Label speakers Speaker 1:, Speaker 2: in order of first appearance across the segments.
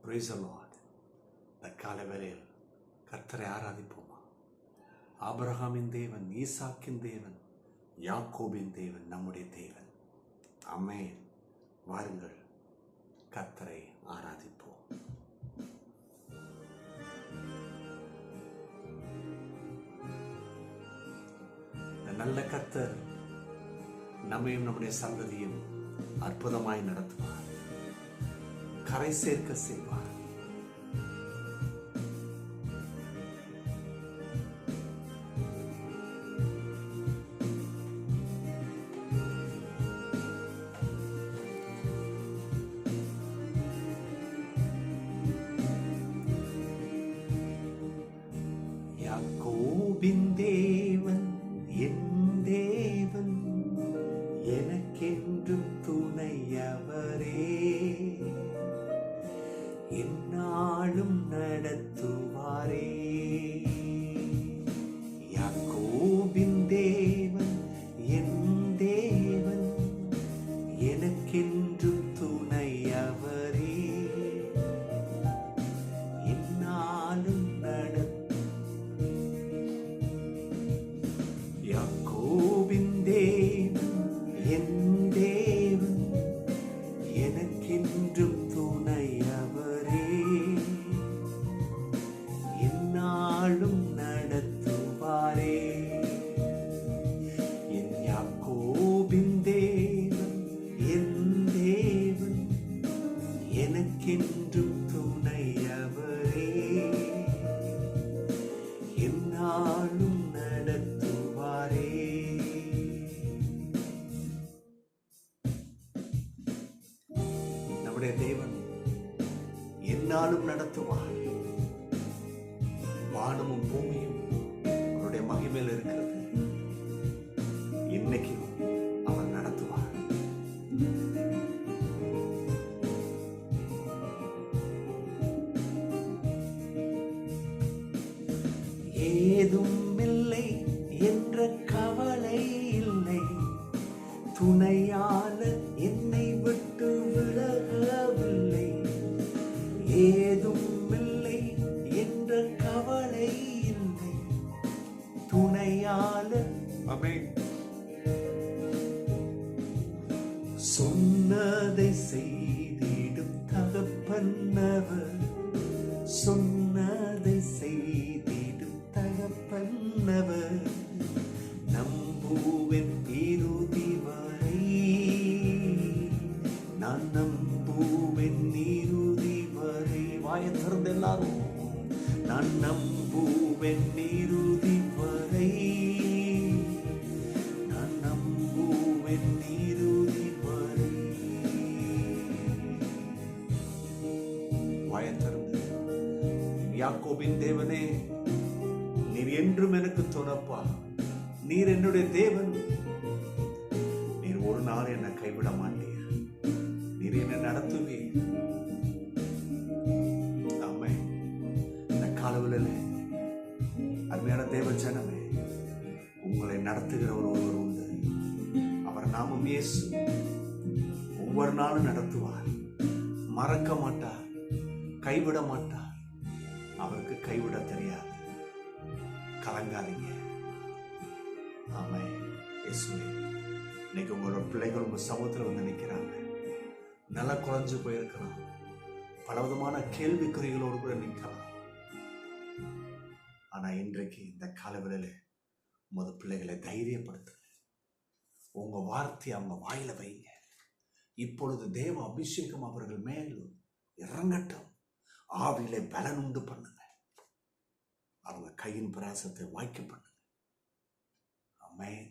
Speaker 1: Praise the Lord. இந்த காலை வேளையில் கர்த்தரை ஆராதிப்போமா? ஆபிரகாமின் தேவன், ஈசாக்கின் தேவன், யாக்கோபின் தேவன் நம்முடைய தேவன். ஆமென். வாருங்கள் கர்த்தரை ஆராதிப்போம். இந்த நல்ல கர்த்தர் நம்மையும் நம்முடைய சந்ததியும் அற்புதமாய் நடத்துவார், கரை சேர்க்க செய்வார். யாக்கோபின் தேவன் என் தேவன், எனக்கென்றும் துணையவரே, எந்நாளும் நடத்துவாரே. யாக்கோபின் தேவன் என் தேவன், எனக்கென்றும் துணையவரே, எந்நாளும் யாக்கோபின் தேவன் என் தேவன், எனக்கென்றும் துணையவரே, எந்நாளும் நடத்துவாரே. என் யாக்கோபின் தேவன் என் தேவன், எனக்கென்றும் துணையவரே, எந்நாளும் நடத்துவாரே. நம்முடைய தேவன் எந்நாளும் நடத்துவார். வானமும் பூமியும் அவருடைய மகிமையில் இருக்கிறது. இன்னைக்கு அவர் நடத்துவார். ஏதும் இல்லை என்ற கவலை இல்லை, துணையாளர் என்னை விட்டு விலகவில்லை. ஏதும் இல்லை என்ற கவலை இல்லை, துணையாளர் சொன்னதை செய்திடும் தகப்பன்னவர், சொன்னதை செய்திடும் தகப்பன்னவர். நம்புவேன் இறுதி வரை, நான் நம்புவேன் இறுதி வரை. வாயை திறந்து எல்லாரும், நான் நம்புவேன் இறுதி வரை, நான் நம்புவேன் இறுதி வரை. வாயை திறந்து, யாக்கோபின் தேவனே, நீர் என்றும் எனக்கு துணைப்பா. நீர் என்னுடைய தேவன். நீர் ஒரு நாள் என்னை கைவிட மாட்டீர். நீர் என்னை நடத்துவீர். ஆமென். இந்த காலவெளியில அருமையான தேவ ஜனமே, உங்களை நடத்துகிறவர் ஒருவர் உண்டு. அவர் நாமம் இயேசு. ஒவ்வொரு நாளும் நடத்துவார், மறக்க மாட்டார், கைவிட மாட்டார். அவருக்கு கைவிட தெரியாது. கலங்காதீங்க. ஆமென். இயேசுவே, இன்னைக்கு உங்களோட பிள்ளைகள் உங்க சமூகத்தில் வந்து நிற்கிறாங்க. நல்லா குறைஞ்சு போயிருக்கலாம். பலவிதமான கேள்விக்குறிகளோடு கூட நிற்கலாம். ஆனா இன்றைக்கு இந்த காலவெளியில உமது பிள்ளைகளை தைரியப்படுத்துங்க. உங்க வார்த்தையை அவங்க வாயில வைங்க. இப்பொழுது தேவ அபிஷேகம் அவர்கள் மேல் இறங்கட்டும். ஆவியிலே பலன் உண்டு பண்ணுங்க. அவங்க கையின் பிரயாசத்தை வாய்க்க பண்ணுங்க. ஆமென்.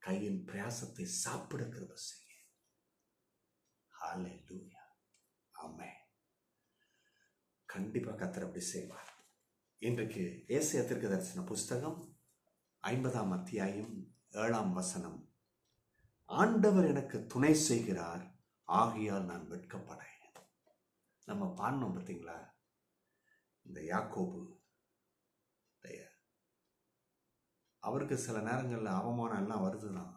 Speaker 1: கையின் பிரயாசத்தை சாப்பிட கிருபை செய்ய. ஹல்லேலூயா. ஆமென். கண்டிப்பா கர்த்தர் அப்படி செய்வார். இன்றைக்கு ஏசாயா தீர்க்கதரிசன புஸ்தகம் 50ஆம் அத்தியாயம் 7ஆம் வசனம். ஆண்டவர் எனக்கு துணை செய்கிறார், ஆகையால் நான் வெட்கப்படேன். நம்ம பாடினோம் பார்த்தீங்களா? இந்த யாக்கோபு அவருக்கு சில நேரங்களில் அவமானம் எல்லாம் வருதுதான்.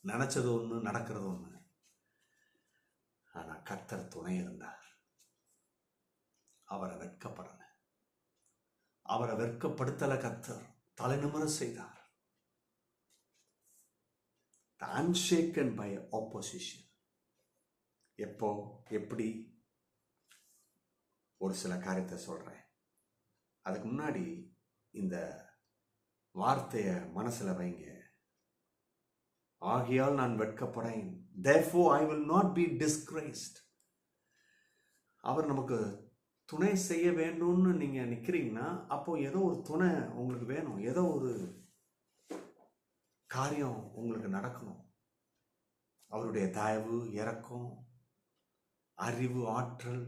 Speaker 1: நினைச்சது ஒன்று, நடக்கிறது ஒன்று. ஆனால் கர்த்தர் துணை இருந்தார். அவரை வெட்கப்படல. அவரை வெட்கப்படுத்தல. கர்த்தர் தலைநிமிர செய்தார். unshaken by opposition. எப்போ எப்படி ஒரு சில காரியத்தை சொல்றேன். அதுக்கு முன்னாடி இந்த வார்த்தைய மனசுல வைங்க. ஆகையால் நான் வெட்கப்படேன். therefore I will not be disgraced. அவர் நமக்கு துணை செய்ய வேண்டும்னு நீங்க நிக்கிறீங்கன்னா அப்போ ஏதோ ஒரு துணை உங்களுக்கு வேணும். ஏதோ ஒரு காரியம் உங்களுக்கு நடக்கணும். அவருடைய தயவு, இரக்கம், அறிவு, ஆற்றல்,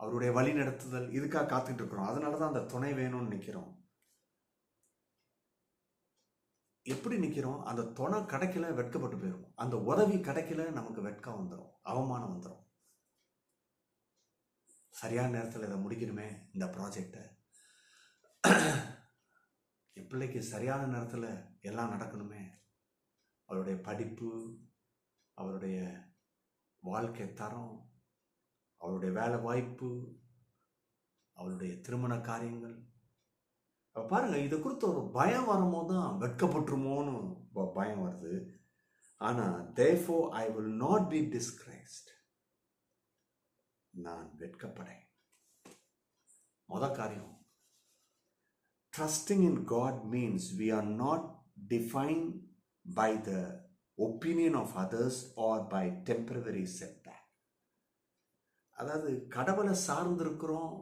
Speaker 1: அவருடைய வழி நடத்துதல், இதுக்காக காத்துட்டு இருக்கிறோம். அதனாலதான் அந்த துணை வேணும்னு நிக்கிறோம். எப்படி நிக்கிறோம்? அந்த துணை கிடைக்கல, வெட்கப்பட்டு போயிடும். அந்த உதவி கிடைக்கல, நமக்கு வெட்கம் வந்துடும், அவமானம் வந்துடும். சரியான நேரத்தில் இதை முடிக்கணுமே, இந்த ப்ராஜெக்டை. என் பிள்ளைக்கு சரியான நேரத்தில் எல்லாம் நடக்கணுமே. அவருடைய படிப்பு, அவருடைய வாழ்க்கை தரம், அவருடைய வேலை வாய்ப்பு, அவருடைய திருமண காரியங்கள். பாருங்க, இதை குறித்து ஒரு பயம் வரும்போது தான் வெட்கப்பட்டுருமோன்னு பயம் வருது. ஆனா therefore I will not be disgraced. நான் வெட்கப்படேன். முதல் காரியம், trusting in God means we are not defined by the opinion of others or by temporary setback. அதாவது கடவுளை சார்ந்திருக்கிறோம்,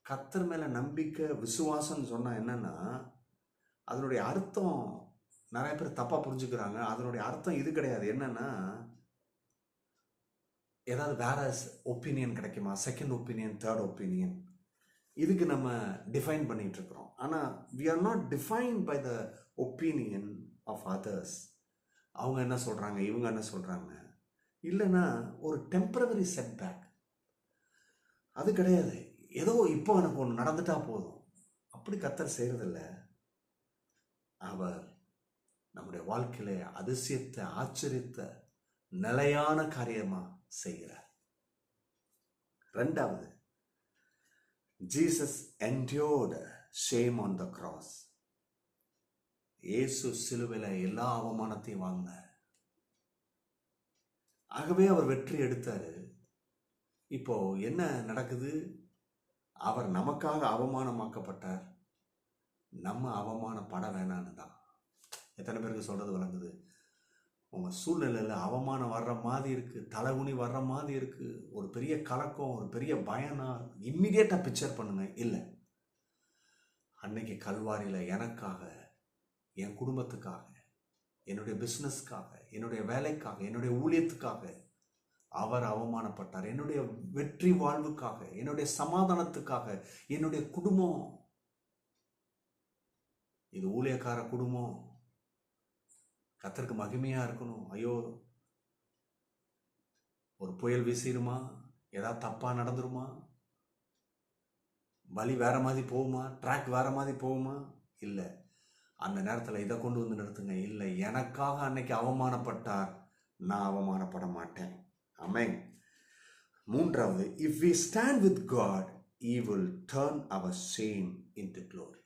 Speaker 1: கர்த்தர் மேல நம்பிக்கை, விசுவாசம் சொன்னா என்னன்னா, அதனுடைய அர்த்தம் நிறைய பேர் தப்பா புரிஞ்சுக்கிறாங்க. அதனுடைய அர்த்தம் இது கிடையாது. என்னன்னா, ஏதாவது வேற ஒப்பீனியன் கிடைக்குமா, செகண்ட் ஒப்பீனியன், தேர்ட் ஒப்பீனியன், இதுக்கு நம்ம டிஃபைன் பண்ணிட்டு இருக்கிறோம். ஆனா we are not defined by the opinion of others. அவங்க என்ன சொல்றாங்க, இவங்க என்ன சொல்றாங்க, இல்லைன்னா ஒரு டெம்பரவரி செட்பேக், அது கிடையாது. ஏதோ இப்போ எனக்கு ஒன்று நடந்துட்டா போதும், அப்படி கர்த்தர் செய்யறதில்ல. அவர் நம்முடைய வாழ்க்கையில அதிசயத்தை, ஆச்சரியத்தை, நிலையான காரியமா செய்கிறார். ரெண்டாவது, Jesus endured shame on the cross. இயேசு சிலுவையில எல்லா அவமானத்தையும் வாங்கினார். ஆகவே அவர் வெற்றி எடுத்தாரு. இப்போ என்ன நடக்குது? அவர் நமக்காக அவமானமாக்கப்பட்டார். நம்ம அவமானப்பட வேணான்னு தான். எத்தனை பேருக்கு சொல்றது விளங்குது? உங்க சூழ்நிலையில அவமானம் வர்ற மாதிரி இருக்கு, தலைகுனி வர்ற மாதிரி இருக்கு, ஒரு பெரிய கலக்கம், ஒரு பெரிய பயனா, இம்மிடியேட்டா பிக்சர் பண்ணுங்க. இல்லை, அன்னைக்கு கல்வாரியில எனக்காக, என் குடும்பத்துக்காக, என்னுடைய பிசினஸ்க்காக, என்னுடைய வேலைக்காக, என்னுடைய ஊழியத்துக்காக அவர் அவமானப்பட்டார். என்னுடைய வெற்றி வாழ்வுக்காக, என்னுடைய சமாதானத்துக்காக, என்னுடைய குடும்பம், இது ஊழியக்கார குடும்பம், கர்த்தருக்கு மகிமையா இருக்கணும். ஐயோ, ஒரு புயல் வீசிடுமா, ஏதாவது தப்பா நடந்துருமா, வழி வேற மாதிரி போகுமா, ட்ராக் வேற மாதிரி போகுமா? இல்லை, அந்த நேரத்தில் இதை கொண்டு வந்து நிறுத்துங்க. இல்லை, எனக்காக அன்னைக்கு அவமானப்பட்டார், நான் அவமானப்பட மாட்டேன். ஆமென். மூன்றாவது, if we stand with God, he will turn our shame into glory.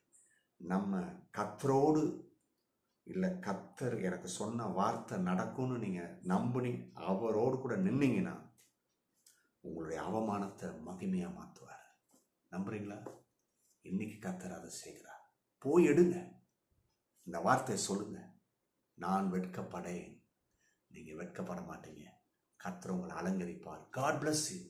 Speaker 1: நம்ம கர்த்தரோடு, இல்லை கர்த்தர் எனக்கு சொன்ன வார்த்தை நடக்கும்னு நீங்க நம்புனி அவரோடு கூட நின்னீங்கன்னா உங்களுடைய அவமானத்தை மகிமையா மாற்றுவார். நம்புறீங்களா? இன்னைக்கு கர்த்தர் அதை செய்கிறார். போய் எடுங்க, இந்த வார்த்தையை சொல்லுங்க, நான் வெட்கப்படேன். நீங்க வெட்கப்பட மாட்டீங்க. கர்த்தர் உங்களை அலங்கரிப்பார். God bless you.